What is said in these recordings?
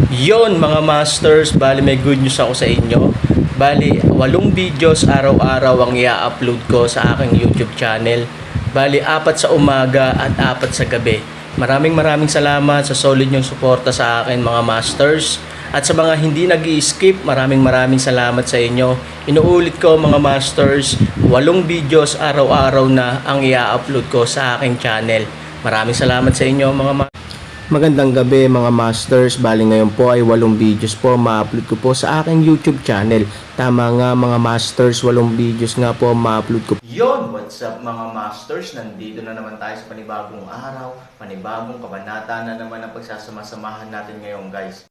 Yon mga masters, bali may good news ako sa inyo. Bali, 8 videos araw-araw ang i-upload ko sa aking YouTube channel. Bali, 4 sa umaga at 4 sa gabi. Maraming salamat sa solid nyong suporta sa akin mga masters. At sa mga hindi nag-i-skip, maraming salamat sa inyo. Inuulit ko mga masters, 8 videos araw-araw na ang i-upload ko sa aking channel. Maraming salamat sa inyo mga masters. Magandang gabi mga masters, bali ngayon po ay 8 videos po ma-upload ko po sa aking YouTube channel. Tama nga mga masters, 8 videos nga po ma-upload ko. Yon, what's up mga masters? Nandito na naman tayo sa panibagong araw, panibagong kabanata na naman ang pagsasama-samahan natin ngayon guys.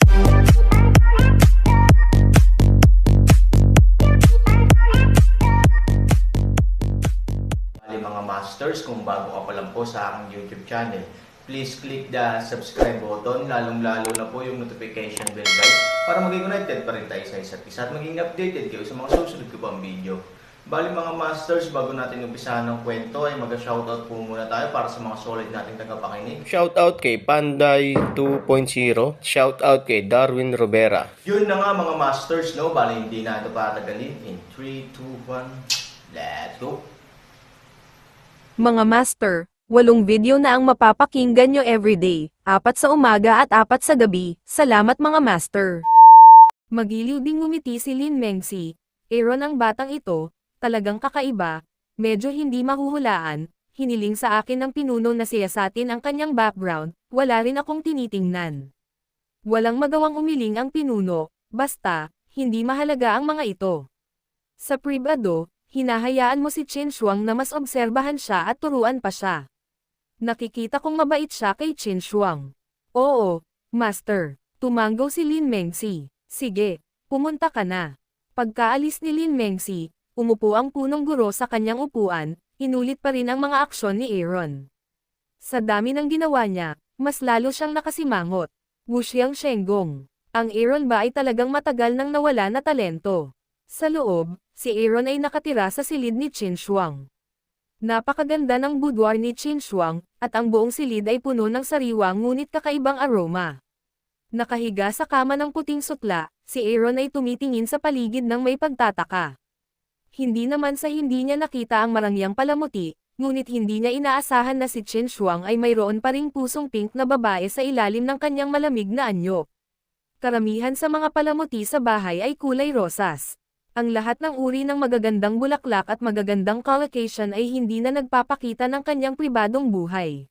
Bali mga masters, kung bago ka pa lang po sa aking YouTube channel, please click the subscribe button, lalong-lalo na po yung notification bell guys, para maging connected pa rin tayo sa isa't isa at maging updated kayo sa mga susunod ko pang video. Bali mga masters, bago natin umpisahan ng kwento ay mag-shoutout po muna tayo para sa mga solid nating tagapakinig. Shoutout kay Panday 2.0, shoutout kay Darwin Robera. Yun na nga mga masters, no? Bali hindi na ito patagalin. In 3, 2, 1, let's go! Mga master, 8 video na ang mapapakinggan nyo everyday, 4 sa umaga at 4 sa gabi. Salamat mga master. Magiliw ding ngumiti si Lin Mengsi. Aaron ang batang ito, talagang kakaiba, medyo hindi mahuhulaan, hiniling sa akin ng pinuno na siyasatin ang kanyang background, wala rin akong tinitingnan. Walang magawang umiling ang pinuno, basta, hindi mahalaga ang mga ito. Sa pribado, hinahayaan mo si Chin Shuang na mas obserbahan siya at turuan pa siya. Nakikita kong mabait siya kay Chin Shuang. Oo, master. Tumanggaw si Lin Mengsi. Sige, pumunta ka na. Pagkaalis ni Lin Mengsi, umupo ang punong guro sa kanyang upuan, inulit pa rin ang mga aksyon ni Aaron. Sa dami ng ginawa niya, mas lalo siyang nakasimangot. Wuxiang Shenggong. Ang Aaron ba ay talagang matagal nang nawala na talento? Sa loob, si Aaron ay nakatira sa silid ni Chin Shuang. Napakaganda ng boudoir ni Chin Shuang, at ang buong silid ay puno ng sariwa ngunit kakaibang aroma. Nakahiga sa kama ng puting sutla, si Aaron ay tumitingin sa paligid ng may pagtataka. Hindi naman sa hindi niya nakita ang marangyang palamuti, ngunit hindi niya inaasahan na si Chin Shuang ay mayroon pa ring pusong pink na babae sa ilalim ng kanyang malamig na anyo. Karamihan sa mga palamuti sa bahay ay kulay rosas. Ang lahat ng uri ng magagandang bulaklak at magagandang collocation ay hindi na nagpapakita ng kanyang pribadong buhay.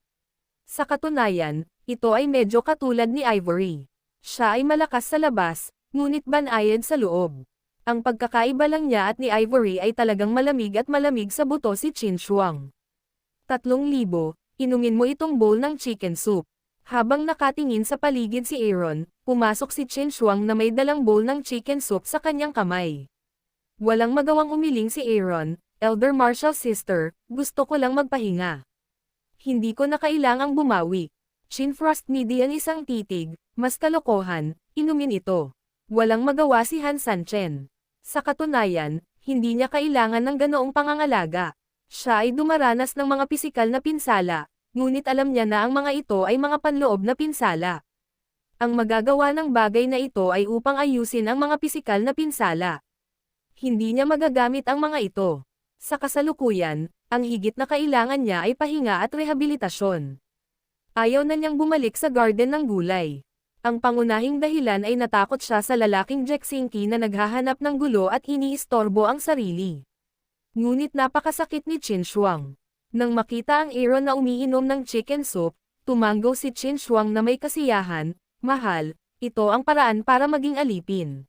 Sa katunayan, ito ay medyo katulad ni Ivory. Siya ay malakas sa labas, ngunit banayad sa loob. Ang pagkakaiba lang niya at ni Ivory ay talagang malamig at malamig sa buto si Chin Shuang. 3,000, inumin mo itong bowl ng chicken soup. Habang nakatingin sa paligid si Aaron, pumasok si Chin Shuang na may dalang bowl ng chicken soup sa kanyang kamay. Walang magawang umiling si Aaron, Elder Marshall sister, gusto ko lang magpahinga. Hindi ko na kailangang bumawi. Chin Frost Median isang titig, mas kalokohan, inumin ito. Walang magawa si Han Sanchen. Sa katunayan, hindi niya kailangan ng ganoong pangangalaga. Siya ay dumaranas ng mga pisikal na pinsala, ngunit alam niya na ang mga ito ay mga panloob na pinsala. Ang magagawa ng bagay na ito ay upang ayusin ang mga pisikal na pinsala. Hindi niya magagamit ang mga ito. Sa kasalukuyan, ang higit na kailangan niya ay pahinga at rehabilitasyon. Ayaw na niyang bumalik sa garden ng gulay. Ang pangunahing dahilan ay natakot siya sa lalaking Jeksinki na naghahanap ng gulo at iniistorbo ang sarili. Ngunit napakasakit ni Chin Shuang. Nang makita ang Aaron na umiinom ng chicken soup, tumanggaw si Chin Shuang na may kasiyahan, mahal, ito ang paraan para maging alipin.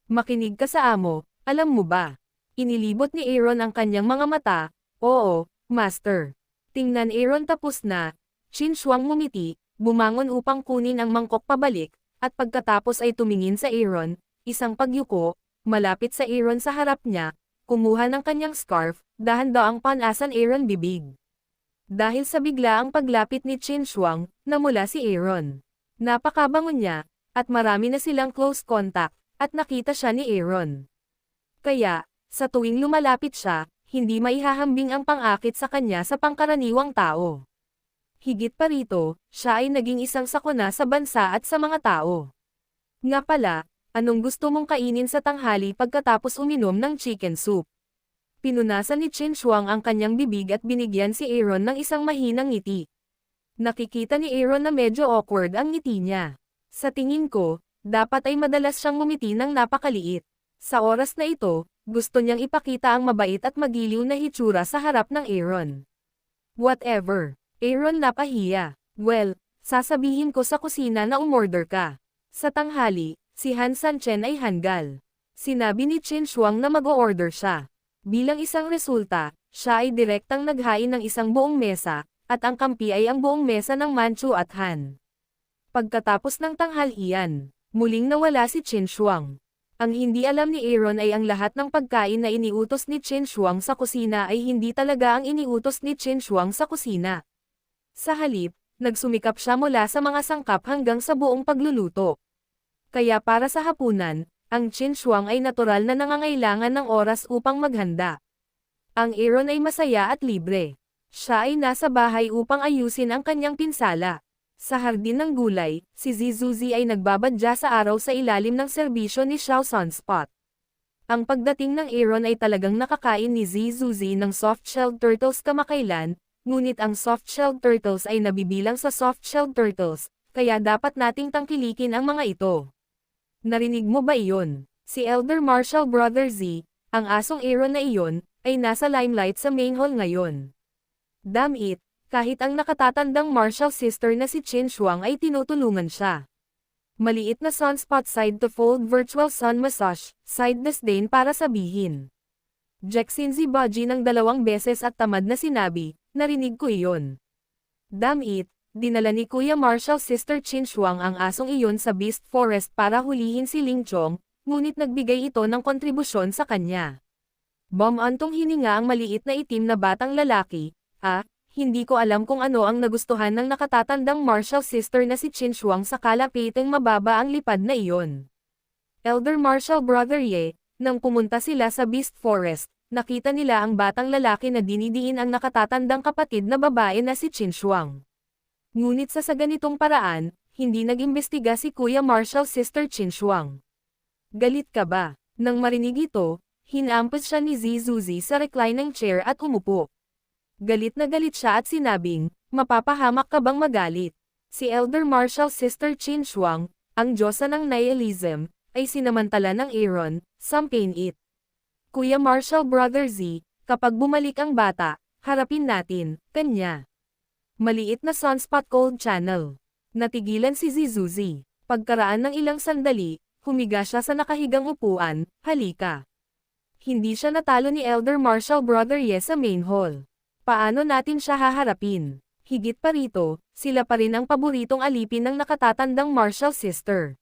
Makinig ka sa amo. Alam mo ba? Inilibot ni Aaron ang kanyang mga mata. Oo, master. Tingnan Aaron tapos na. Chin Shuang ngumiti, bumangon upang kunin ang mangkok pabalik, at pagkatapos ay tumingin sa Aaron, isang pagyuko, malapit sa Aaron sa harap niya, kumuha ng kanyang scarf, dahan-daang panasan Aaron bibig. Dahil sa biglaang paglapit ni Chin Shuang, namula si Aaron. Napakabango niya, at marami na silang close contact, at nakita siya ni Aaron. Kaya, sa tuwing lumalapit siya, hindi maihahambing ang pang-akit sa kanya sa pangkaraniwang tao. Higit pa rito, siya ay naging isang sakuna sa bansa at sa mga tao. Nga pala, anong gusto mong kainin sa tanghali pagkatapos uminom ng chicken soup? Pinunasan ni Chin Shuang ang kanyang bibig at binigyan si Aaron ng isang mahinang ngiti. Nakikita ni Aaron na medyo awkward ang ngiti niya. Sa tingin ko, dapat ay madalas siyang ngumiti ng napakaliit. Sa oras na ito, gusto niyang ipakita ang mabait at magiliw na hitsura sa harap ng Aaron. Whatever. Aaron napahiya. Well, sasabihin ko sa kusina na umorder ka. Sa tanghali, si Han Sanchen ay hanggal. Sinabi ni Chin Shuang na mag-o-order siya. Bilang isang resulta, siya ay direktang naghain ng isang buong mesa, at ang kampi ay ang buong mesa ng Manchu at Han. Pagkatapos ng tanghalian, muling nawala si Chin Shuang. Ang hindi alam ni Aaron ay ang lahat ng pagkain na iniutos ni Chin Shuang sa kusina ay hindi talaga ang iniutos ni Chin Shuang sa kusina. Sa halip, nagsumikap siya mula sa mga sangkap hanggang sa buong pagluluto. Kaya para sa hapunan, ang Chin Shuang ay natural na nangangailangan ng oras upang maghanda. Ang Aaron ay masaya at libre. Siya ay nasa bahay upang ayusin ang kanyang pinsala. Sa hardin ng gulay, si Zizuzi ay nagbabadya sa araw sa ilalim ng serbisyo ni Xiao Sunspot. Ang pagdating ng Aaron ay talagang nakakain ni Zizuzi ng soft-shelled turtles kamakailan, ngunit ang soft-shelled turtles ay nabibilang sa soft-shelled turtles, kaya dapat nating tangkilikin ang mga ito. Narinig mo ba iyon? Si Elder Marshall Brother Z, ang asong Aaron na iyon, ay nasa limelight sa main hall ngayon. Damn it, kahit ang nakatatandang Marshall sister na si Chin Shuang ay tinutulungan siya. Maliit na sunspot side to fold virtual sun massage, side disdain para sabihin. Jackson Z Baji ng 2 beses at tamad na sinabi, narinig ko iyon. Damn it, dinala ni Kuya Marshall sister Chin Shuang ang asong iyon sa Beast Forest para hulihin si Ling Chong, ngunit nagbigay ito ng kontribusyon sa kanya. Bumantong hininga ang maliit na itim na batang lalaki, hindi ko alam kung ano ang nagustuhan ng nakatatandang Marshall sister na si Chin Shuang sa kalapiteng mababa ang lipad na iyon. Elder Marshall Brother Ye, nang pumunta sila sa Beast Forest, nakita nila ang batang lalaki na dinidiin ang nakatatandang kapatid na babae na si Chin Shuang. Ngunit sa ganitong paraan, hindi nag-imbestiga si Kuya Marshall sister Chin Shuang. Galit ka ba? Nang marinig ito, hinampas siya ni Zizuzi sa reclining chair at umupo. Galit na galit siya at sinabing, mapapahamak ka bang magalit? Si Elder Marshall sister Chin Shuang, ang diyosa ng nihilism, ay sinamantala ng Aaron, sampain it. Kuya Marshall Brother Z, kapag bumalik ang bata, harapin natin, kanya. Maliit na sunspot cold channel. Natigilan si Zizuzi. Pagkaraan ng ilang sandali, humiga siya sa nakahigang upuan, halika. Hindi siya natalo ni Elder Marshall Brother Ye sa main hall. Paano natin siya haharapin? Higit pa rito, sila pa rin ang paboritong alipin ng nakatatandang Marshall sister.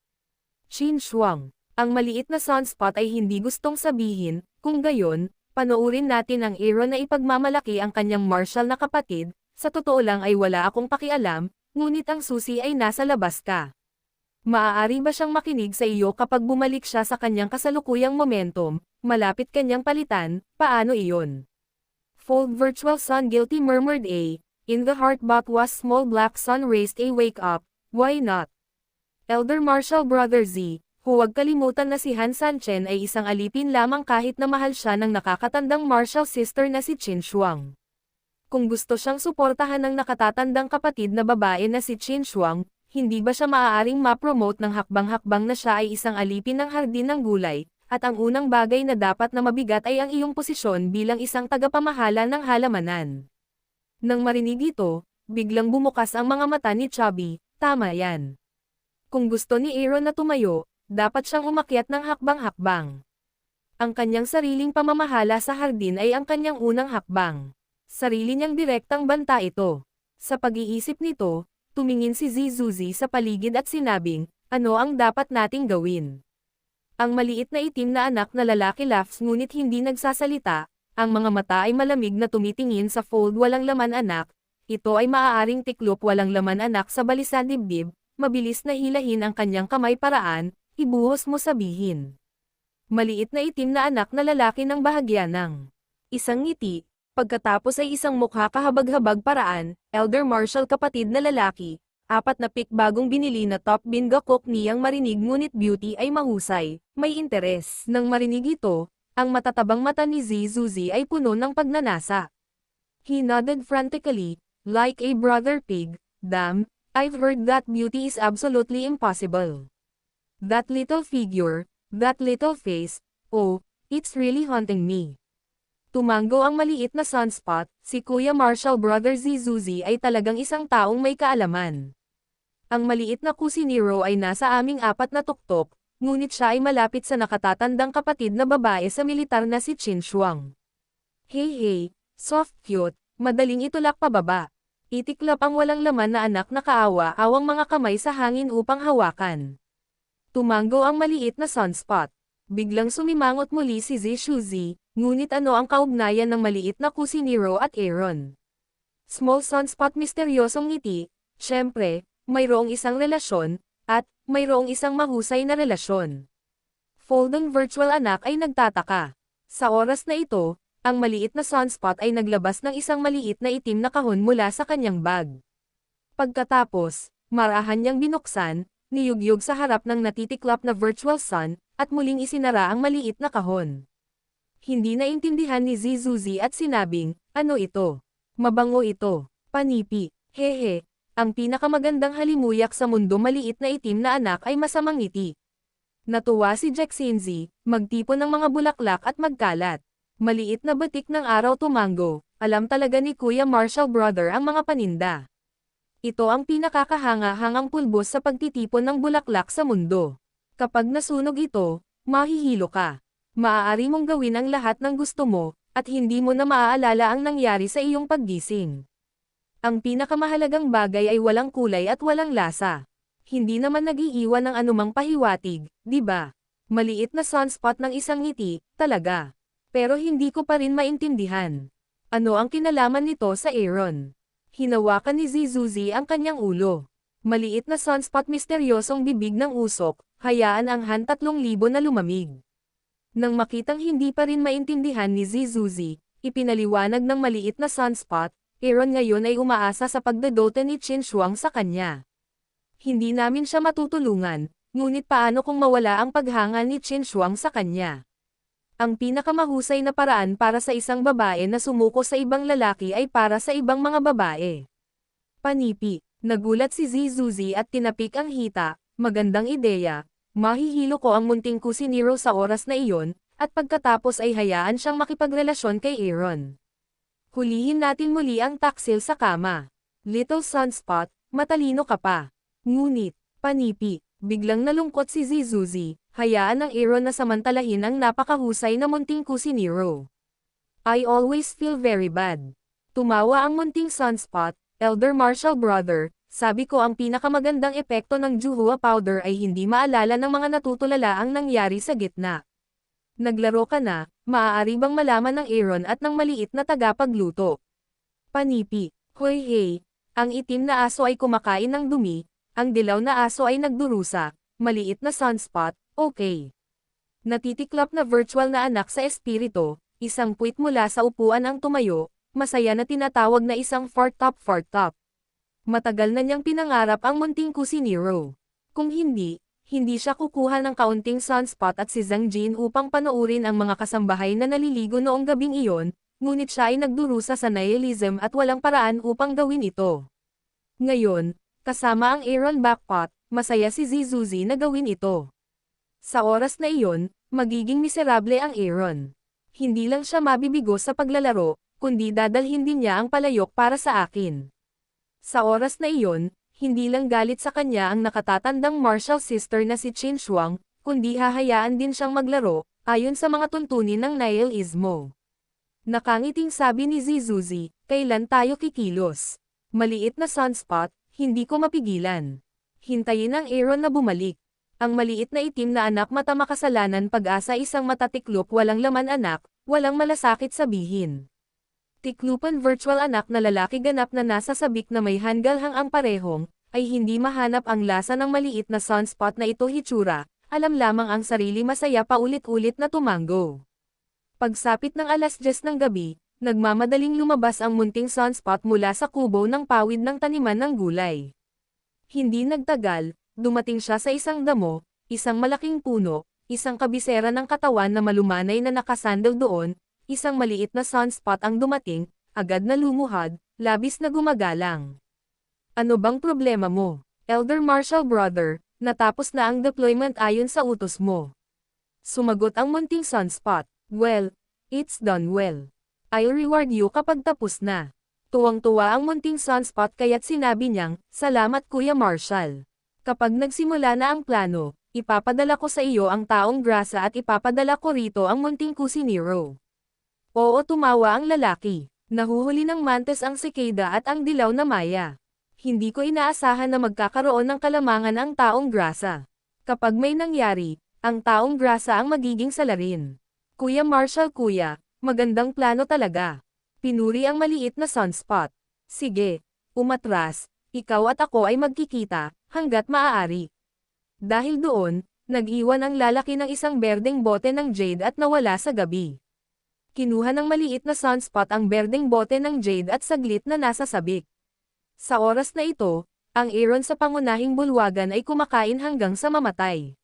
Chin Shuang. Ang maliit na sunspot ay hindi gustong sabihin, kung gayon, panoorin natin ang Aaron na ipagmamalaki ang kanyang Marshall na kapatid. Sa totoo lang ay wala akong pakialam, ngunit ang susi ay nasa labas ka. Maaari ba siyang makinig sa iyo kapag bumalik siya sa kanyang kasalukuyang momentum, malapit kanyang palitan, paano iyon? Fold virtual sun guilty murmured A, in the heart but was small black sun raised a wake up, why not? Elder Marshall Brother Z, huwag kalimutan na si Han Sanchen ay isang alipin lamang kahit na mahal siya ng nakakatandang Marshall sister na si Chin Shuang. Kung gusto siyang suportahan ng nakatatandang kapatid na babae na si Chin Shuang, hindi ba siya maaaring ma-promote ng hakbang-hakbang na siya ay isang alipin ng hardin ng gulay, at ang unang bagay na dapat na mabigat ay ang iyong posisyon bilang isang tagapamahala ng halamanan. Nang marinig ito, biglang bumukas ang mga mata ni Chubby, tama yan. Kung gusto ni Aaron na tumayo, dapat siyang umakyat ng hakbang-hakbang. Ang kanyang sariling pamamahala sa hardin ay ang kanyang unang hakbang. Sarili niyang direktang banta ito. Sa pag-iisip nito, tumingin si Zizuzi sa paligid at sinabing, ano ang dapat nating gawin? Ang maliit na itim na anak na lalaki laughs ngunit hindi nagsasalita, ang mga mata ay malamig na tumitingin sa fold walang laman anak, ito ay maaaring tiklop walang laman anak sa balisan dibdib, mabilis na hilahin ang kanyang kamay paraan, ibuhos mo sabihin. Maliit na itim na anak na lalaki ng bahagya ng isang ngiti. Pagkatapos ay isang mukha kahabag-habag paraan, Elder Marshall kapatid na lalaki, 4 na pick bagong binili na top bingo cook niyang marinig ngunit beauty ay mahusay, may interes. Nang marinig ito, ang matatabang mata ni Zizuzi ay puno ng pagnanasa. He nodded frantically, like a brother pig. Damn, I've heard that beauty is absolutely impossible. That little figure, that little face, oh, it's really haunting me. Tumango ang maliit na sunspot, si Kuya Marshall Brother Zizuzi ay talagang isang taong may kaalaman. Ang maliit na kusinero ay nasa aming 4 na tuktok, ngunit siya ay malapit sa nakatatandang kapatid na babae sa militar na si Chin Shuang. Hey, soft cute, madaling itulak pababa. Itiklop ang walang laman na anak na kaawa-awang mga kamay sa hangin upang hawakan. Tumango ang maliit na sunspot. Biglang sumimangot muli si Zishuzi, ngunit ano ang kaugnayan ng maliit na kusinero at Aaron? Small sunspot misteryosong ngiti, syempre, mayroong isang relasyon, at mayroong isang mahusay na relasyon. Folding virtual anak ay nagtataka. Sa oras na ito, ang maliit na sunspot ay naglabas ng isang maliit na itim na kahon mula sa kanyang bag. Pagkatapos, marahan niyang binuksan, niyugyug sa harap ng natitiklop na virtual sun, at muling isinara ang maliit na kahon. Hindi naintindihan ni Zizuzi at sinabing, ano ito? Mabango ito. Panipi. Hehe. Ang pinakamagandang halimuyak sa mundo maliit na itim na anak ay masamang ngiti. Natuwa si Jacksinzi, magtipon ng mga bulaklak at magkalat. Maliit na batik ng araw tumango, alam talaga ni Kuya Marshall Brother ang mga paninda. Ito ang pinakakahanga-hangang pulbos sa pagtitipon ng bulaklak sa mundo. Kapag nasunog ito, mahihilo ka. Maaari mong gawin ang lahat ng gusto mo, at hindi mo na maaalala ang nangyari sa iyong paggising. Ang pinakamahalagang bagay ay walang kulay at walang lasa. Hindi naman nag-iiwan ng anumang pahiwatig, di ba? Maliit na sunspot ng isang ngiti, talaga. Pero hindi ko pa rin maintindihan. Ano ang kinalaman nito sa Aaron? Hinawakan ni Zizuzi ang kanyang ulo. Maliit na sunspot misteryosong bibig ng usok, hayaan ang Han 3,000 na lumamig. Nang makitang hindi pa rin maintindihan ni Zizuzi, ipinaliwanag ng maliit na sunspot, Aaron ngayon ay umaasa sa pagdadote ni Chin Shuang sa kanya. Hindi namin siya matutulungan, ngunit paano kung mawala ang paghanga ni Chin Shuang sa kanya? Ang pinakamahusay na paraan para sa isang babae na sumuko sa ibang lalaki ay para sa ibang mga babae. Panipi. Nagulat si Zizuzi at tinapik ang hita, magandang ideya, mahihilo ko ang munting kusinero sa oras na iyon, at pagkatapos ay hayaan siyang makipagrelasyon kay Aaron. Hulihin natin muli ang taksil sa kama. Little sunspot, matalino ka pa. Ngunit, panipi, biglang nalungkot si Zizuzi, hayaan ng Aaron na samantalahin ang napakahusay na munting kusinero. I always feel very bad. Tumawa ang munting sunspot, Elder Marshall Brother, sabi ko ang pinakamagandang epekto ng Juhua powder ay hindi maalala ng mga natutulala ang nangyari sa gitna. Naglaro ka na, maaari bang malaman ng Aaron at ng maliit na tagapagluto? Panipi. Hoy hey, ang itim na aso ay kumakain ng dumi, ang dilaw na aso ay nagdurusa, maliit na sunspot, okay. Natitiklop na virtual na anak sa espiritu, isang puwit mula sa upuan ang tumayo, masaya na tinatawag na isang fart top. Matagal na niyang pinangarap ang munting kusinero. Kung hindi siya kukuha ng kaunting sunspot at si Zhang Jin upang panoorin ang mga kasambahay na naliligo noong gabing iyon, ngunit siya ay nagdurusa sa nihilism at walang paraan upang gawin ito. Ngayon, kasama ang Aaron backpot, masaya si Zizuzi na gawin ito. Sa oras na iyon, magiging miserable ang Aaron. Hindi lang siya mabibigo sa paglalaro, kundi dadalhin din niya ang palayok para sa akin. Sa oras na iyon, hindi lang galit sa kanya ang nakatatandang martial sister na si Chin Shuang, kundi hahayaan din siyang maglaro, ayon sa mga tuntunin ng nihilismo. Nakangiting sabi ni Zizuzi, kailan tayo kikilos? Maliit na sunspot, hindi ko mapigilan. Hintayin ang Aaron na bumalik. Ang maliit na itim na anak mata makasalanan pag-asa isang matatiklop walang laman anak, walang malasakit sabihin. Tiklupan virtual anak na lalaki ganap na nasa sabik na may hanggalhang ang parehong, ay hindi mahanap ang lasa ng maliit na sunspot na ito hitsura, alam lamang ang sarili masaya paulit-ulit na tumango. Pagsapit ng 10:00 ng gabi, nagmamadaling lumabas ang munting sunspot mula sa kubo ng pawid ng taniman ng gulay. Hindi nagtagal, dumating siya sa isang damo, isang malaking puno, isang kabisera ng katawan na malumanay na nakasandal doon, isang maliit na sunspot ang dumating, agad na lumuhad, labis na gumagalang. Ano bang problema mo, Elder Marshal Brother? Natapos na ang deployment ayon sa utos mo. Sumagot ang munting sunspot. Well, it's done well. I'll reward you kapag tapos na. Tuwang-tuwa ang munting sunspot kaya't sinabi niyang, salamat Kuya Marshal. Kapag nagsimula na ang plano, ipapadala ko sa iyo ang taong grasa at ipapadala ko rito ang munting kusinero. Oo, tumawa ang lalaki. Nahuhuli ng mantis ang sikada at ang dilaw na maya. Hindi ko inaasahan na magkakaroon ng kalamangan ang taong grasa. Kapag may nangyari, ang taong grasa ang magiging salarin. Kuya Marshal kuya, magandang plano talaga. Pinuri ang maliit na sunspot. Sige, umatras, ikaw at ako ay magkikita, hanggat maaari. Dahil doon, nag-iwan ang lalaki ng isang berdeng bote ng jade at nawala sa gabi. Kinuha ng maliit na sunspot ang berdeng bote ng jade at saglit na nasa sabik. Sa oras na ito, ang Aaron sa pangunahing bulwagan ay kumakain hanggang sa mamatay.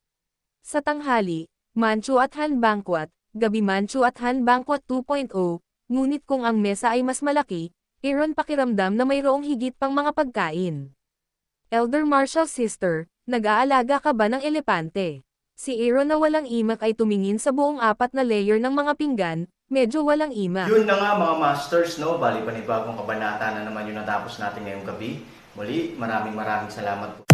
Sa tanghali, Manchu at Han Banquet, gabi Manchu at Han Banquet 2.0, ngunit kung ang mesa ay mas malaki, Aaron pakiramdam na mayroong higit pang mga pagkain. Elder Marshal Sister, nag-aalaga ka ba ng elepante? Si Aaron na walang imak ay tumingin sa buong 4 na layer ng mga pinggan, medyo walang imak. Yun na nga mga masters, no? Bali panibagong kabanata na naman yung natapos natin ngayong gabi. Muli, maraming salamat po.